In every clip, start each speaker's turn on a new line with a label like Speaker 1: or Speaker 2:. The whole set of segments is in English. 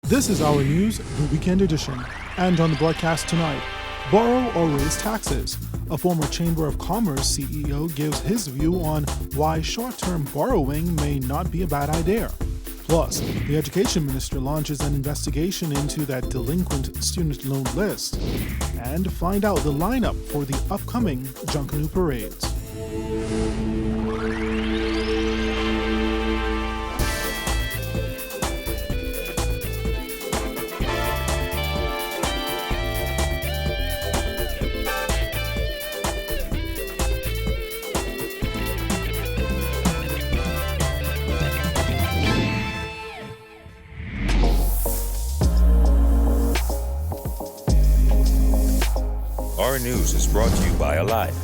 Speaker 1: This is Our News, the weekend edition. And on the broadcast tonight, borrow or raise taxes. A former Chamber of Commerce CEO gives his view on why short-term borrowing may not be a bad idea. Plus, the Education Minister launches an investigation into that delinquent student loan list. And find out the lineup for the upcoming Junkanoo parades.
Speaker 2: Our News is brought to you by Alive.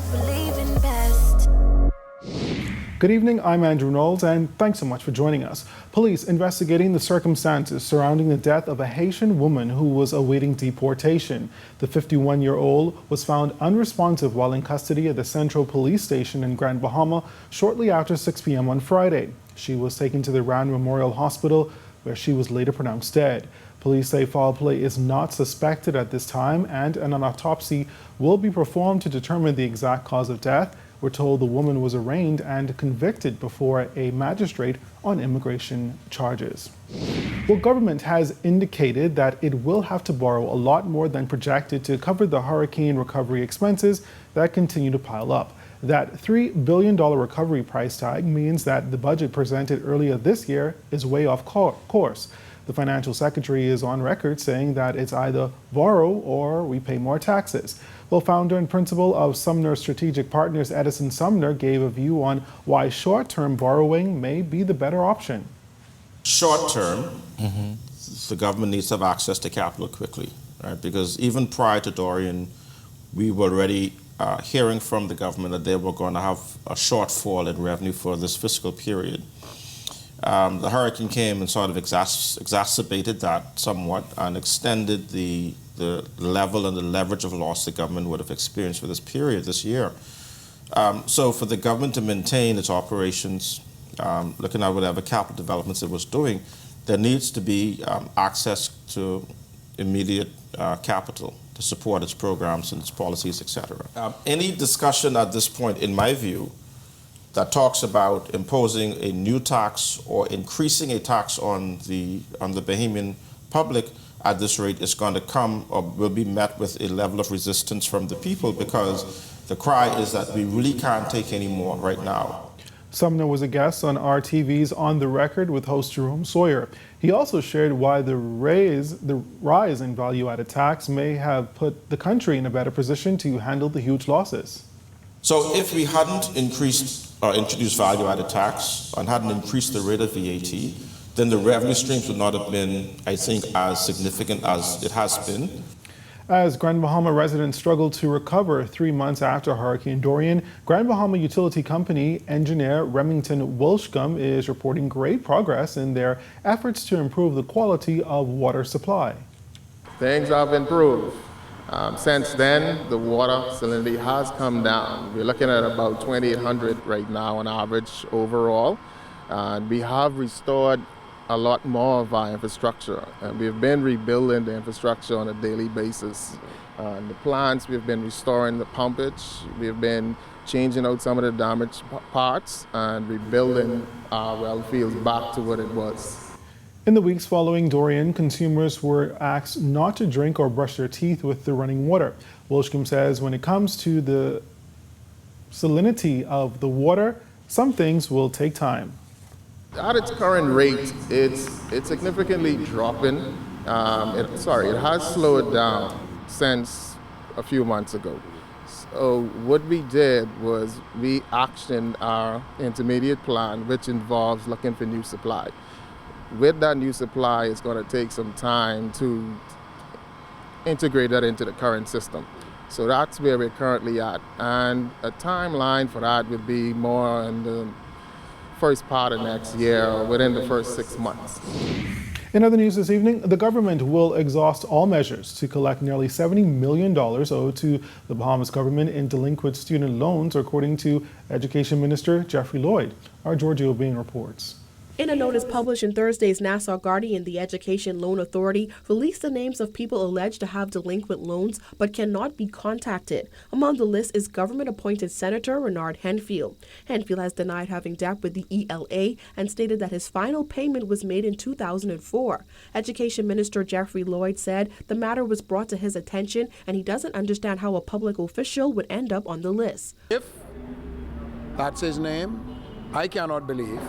Speaker 1: Good evening, I'm Andrew Knowles, and thanks so much for joining us. Police investigating the circumstances surrounding the death of a Haitian woman who was awaiting deportation. The 51-year-old was found unresponsive while in custody at the Central Police Station in Grand Bahama shortly after 6 p.m. on Friday. She was taken to the Rand Memorial Hospital, where she was later pronounced dead. Police say foul play is not suspected at this time, and an autopsy will be performed to determine the exact cause of death. We're told the woman was arraigned and convicted before a magistrate on immigration charges. Well, government has indicated that it will have to borrow a lot more than projected to cover the hurricane recovery expenses that continue to pile up. That $3 billion recovery price tag means that the budget presented earlier this year is way off course. The financial secretary is on record saying that it's either borrow or we pay more taxes. Well, founder and principal of Sumner Strategic Partners, Edison Sumner, gave a view on why short-term borrowing may be the better option.
Speaker 3: Short-term, the government needs to have access to capital quickly, right? Because even prior to Dorian, we were already hearing from the government that they were going to have a shortfall in revenue for this fiscal period. The hurricane came and sort of exacerbated that somewhat and extended the level and the leverage of loss the government would have experienced for this period this year. So for the government to maintain its operations, looking at whatever capital developments it was doing, there needs to be access to immediate capital to support its programs and its policies, etc. Any discussion at this point, in my view, that talks about imposing a new tax or increasing a tax on the Bahamian public at this rate is going to come or will be met with a level of resistance from the people, because the cry is that we really can't take any more right now.
Speaker 1: Sumner was a guest on RTV's On the Record with host Jerome Sawyer. He also shared why the rise in value-added tax may have put the country in a better position to handle the huge losses.
Speaker 3: So if we hadn't introduced value-added tax and hadn't increased the rate of VAT, then the revenue streams would not have been, I think, as significant as it has been.
Speaker 1: As Grand Bahama residents struggle to recover 3 months after Hurricane Dorian, Grand Bahama utility company engineer Remington Welshcombe is reporting great progress in their efforts to improve the quality of water supply.
Speaker 4: Things have improved. Since then, the water salinity has come down. We're looking at about 2,800 right now on average overall. And we have restored a lot more of our infrastructure. And we've been rebuilding the infrastructure on a daily basis. The plants, we've been restoring the pumpage. We've been changing out some of the damaged parts and rebuilding our well fields back to what it was.
Speaker 1: In the weeks following Dorian, consumers were asked not to drink or brush their teeth with the running water. Welshcombe says when it comes to the salinity of the water, some things will take time.
Speaker 4: At its current rate, it's significantly dropping. It has slowed down since a few months ago. So what we did was we actioned our intermediate plan, which involves looking for new supply. With that new supply, it's going to take some time to integrate that into the current system. So that's where we're currently at. And a timeline for that would be more in the first part of next year, or within the first 6 months.
Speaker 1: In other news this evening, the government will exhaust all measures to collect nearly $70 million owed to the Bahamas government in delinquent student loans, according to Education Minister Jeffrey Lloyd. Our Georgie O'Bain reports.
Speaker 5: In a notice published in Thursday's Nassau Guardian, the Education Loan Authority released the names of people alleged to have delinquent loans but cannot be contacted. Among the list is government-appointed Senator Renard Henfield. Henfield has denied having debt with the ELA and stated that his final payment was made in 2004. Education Minister Jeffrey Lloyd said the matter was brought to his attention and he doesn't understand how a public official would end up on the list.
Speaker 6: If that's his name, I cannot believe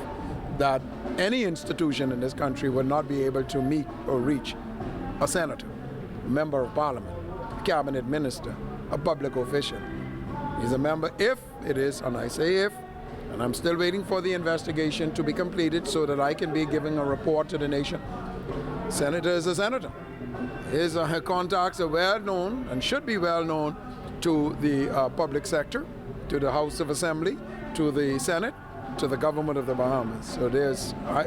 Speaker 6: that any institution in this country would not be able to meet or reach a senator, a member of parliament, a cabinet minister, a public official. He's a member if it is, and I say if, and I'm still waiting for the investigation to be completed so that I can be giving a report to the nation. Senator is a senator. His her contacts are well known and should be well known to the public sector, to the House of Assembly, to the Senate, to the government of the Bahamas. So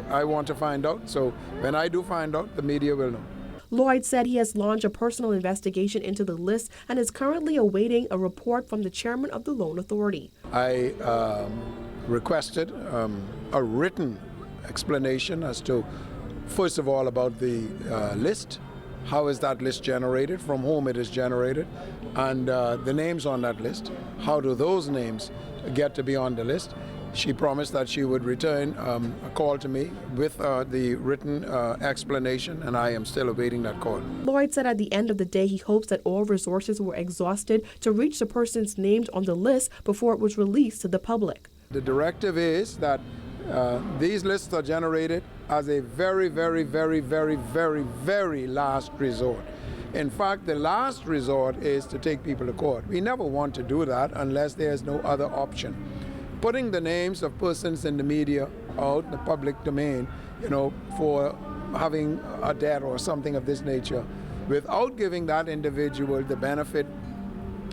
Speaker 6: I want to find out. So when I do find out, the media will know.
Speaker 5: Lloyd said he has launched a personal investigation into the list and is currently awaiting a report from the chairman of the Loan Authority.
Speaker 6: I requested a written explanation as to, first of all, about the list. How is that list generated, from whom it is generated, and the names on that list. How do those names get to be on the list? She promised that she would return a call to me with the written explanation, and I am still awaiting that call.
Speaker 5: Lloyd said at the end of the day he hopes that all resources were exhausted to reach the persons named on the list before it was released to the public.
Speaker 6: The directive is that these lists are generated as a very, very, very, very, very, very last resort. In fact, the last resort is to take people to court. We never want to do that unless there's no other option. Putting the names of persons in the media out in the public domain, for having a debt or something of this nature, without giving that individual the benefit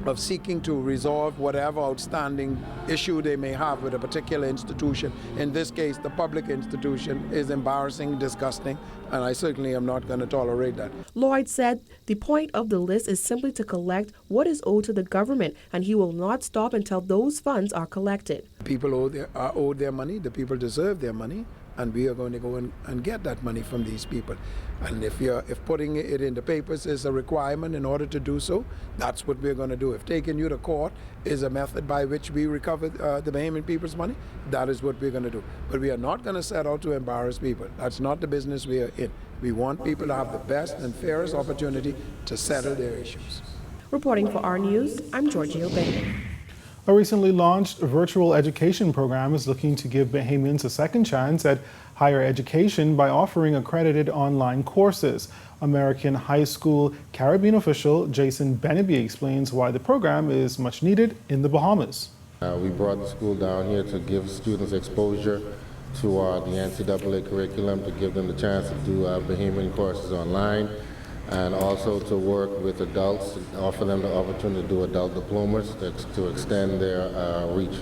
Speaker 6: of seeking to resolve whatever outstanding issue they may have with a particular institution. In this case, the public institution is embarrassing, disgusting, and I certainly am not going to tolerate that.
Speaker 5: Lloyd said the point of the list is simply to collect what is owed to the government, and he will not stop until those funds are collected.
Speaker 6: People are owed their money, the people deserve their money, and we are going to go and get that money from these people. And if putting it in the papers is a requirement in order to do so, that's what we're going to do. If taking you to court is a method by which we recover the Bahamian people's money, that is what we're going to do. But we are not going to set out to embarrass people. That's not the business we are in. We want people to have the best and fairest opportunity to settle their issues.
Speaker 5: Reporting for Our News, I'm Georgia Obey.
Speaker 1: A recently launched virtual education program is looking to give Bahamians a second chance at higher education by offering accredited online courses. American High School Caribbean official Jason Beneby explains why the program is much needed in the Bahamas.
Speaker 7: We brought the school down here to give students exposure to the NCAA curriculum, to give them the chance to do Bahamian courses online, and also to work with adults, offer them the opportunity to do adult diplomas to extend their reach.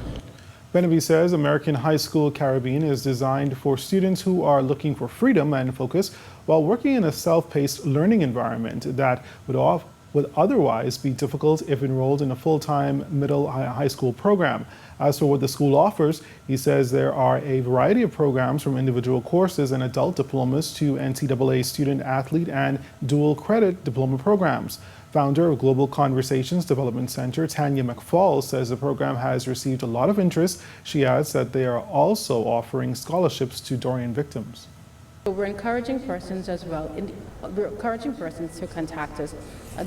Speaker 1: Beneby says American High School Caribbean is designed for students who are looking for freedom and focus while working in a self-paced learning environment that would otherwise be difficult if enrolled in a full-time middle high school program. As for what the school offers, he says there are a variety of programs from individual courses and adult diplomas to NCAA student athlete and dual credit diploma programs. Founder of Global Conversations Development Center, Tanya McFall, says the program has received a lot of interest. She adds that they are also offering scholarships to Dorian victims.
Speaker 8: We're encouraging persons as well. We're encouraging persons to contact us.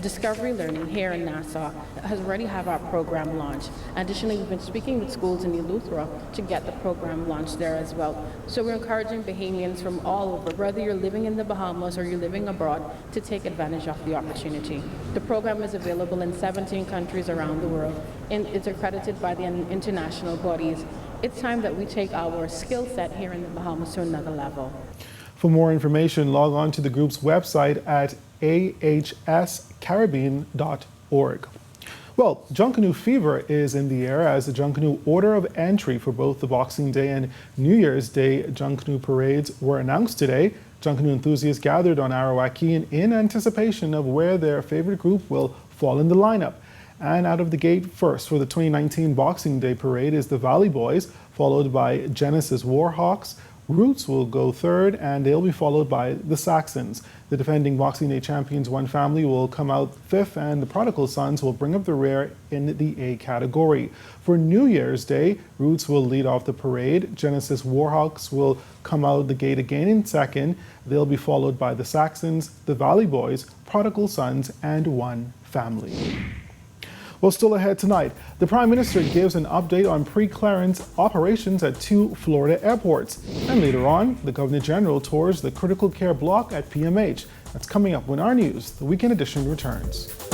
Speaker 8: Discovery Learning here in Nassau has already have our program launched. Additionally, we've been speaking with schools in Eleuthera to get the program launched there as well. So we're encouraging Bahamians from all over, whether you're living in the Bahamas or you're living abroad, to take advantage of the opportunity. The program is available in 17 countries around the world, and it's accredited by the international bodies. It's time that we take our skill set here in the Bahamas to another level.
Speaker 1: For more information, log on to the group's website at ahscaribbean.org. Well, Junkanoo fever is in the air as the Junkanoo order of entry for both the Boxing Day and New Year's Day Junkanoo parades were announced today. Junkanoo enthusiasts gathered on Arawakian in anticipation of where their favorite group will fall in the lineup. And out of the gate first for the 2019 Boxing Day parade is the Valley Boys, followed by Genesis Warhawks, Roots will go third, and they'll be followed by the Saxons. The defending Boxing Day champions One Family will come out fifth, and the Prodigal Sons will bring up the rear in the A category. For New Year's Day, Roots will lead off the parade. Genesis Warhawks will come out the gate again in second. They'll be followed by the Saxons, the Valley Boys, Prodigal Sons, and One Family. Well, still ahead tonight, the Prime Minister gives an update on pre-clearance operations at 2 Florida airports. And later on, the Governor General tours the critical care block at PMH. That's coming up when Our News, the Weekend Edition, returns.